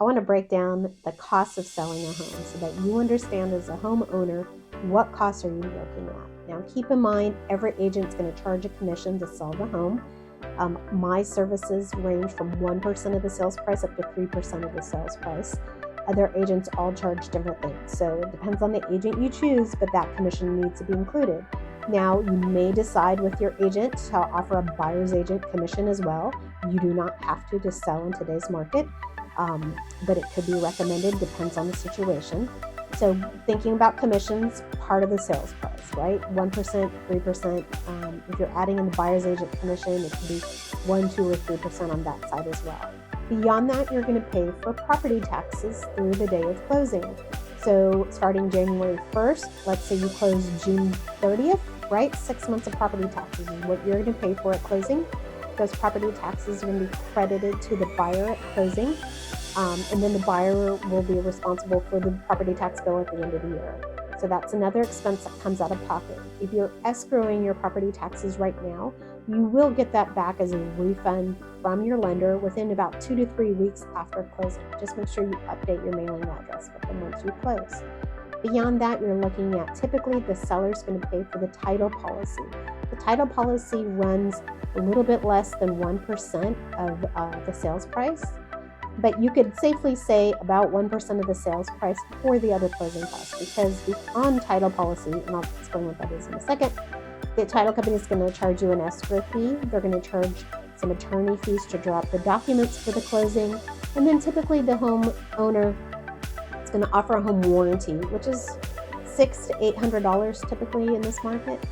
I want to break down the cost of selling a home so that you understand as a homeowner what costs are you looking at. Now, keep in mind, every agent's going to charge a commission to sell the home. My services range from 1% of the sales price up to 3% of the sales price. Other agents all charge different things. So it depends on the agent you choose, but that commission needs to be included. Now, you may decide with your agent to offer a buyer's agent commission as well. You do not have to sell in today's market, but it could be recommended, depends on the situation. So thinking about commissions, part of the sales price, right? 1%, 3%. If you're adding in the buyer's agent commission, it could be 1, 2, or 3% on that side as well. Beyond that, you're going to pay for property taxes through the day of closing. So starting January 1st, let's say you close June 30th, right? 6 months of property taxes is what you're going to pay for at closing. Those property taxes are going to be credited to the buyer at closing. And then the buyer will be responsible for the property tax bill at the end of the year. So that's another expense that comes out of pocket. If you're escrowing your property taxes right now, you will get that back as a refund from your lender within about 2 to 3 weeks after closing. Just make sure you update your mailing address with them once you close. Beyond that, you're looking at typically the seller's going to pay for the title policy. The title policy runs a little bit less than 1% of the sales price, but you could safely say about 1% of the sales price for the other closing costs, because the on-title policy, and I'll explain what that is in a second, the title company is going to charge you an escrow fee. They're going to charge some attorney fees to draw up the documents for the closing, and then typically the homeowner is going to offer a home warranty, which is $600 to $800 typically in this market.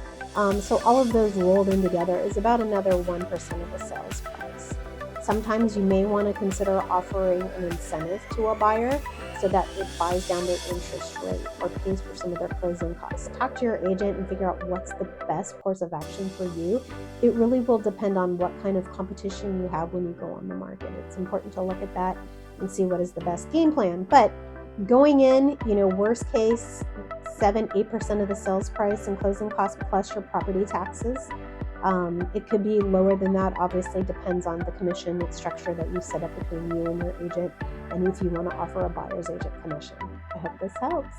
So all of those rolled in together is about another 1% of the sales price. Sometimes you may want to consider offering an incentive to a buyer so that it buys down their interest rate or pays for some of their closing costs. Talk to your agent and figure out what's the best course of action for you. It really will depend on what kind of competition you have when you go on the market. It's important to look at that and see what is the best game plan. But going in, worst case, 7-8% of the sales price and closing costs plus your property taxes. It could be lower than that. Obviously depends on the commission structure that you set up between you and your agent, and if you want to offer a buyer's agent commission. I hope this helps.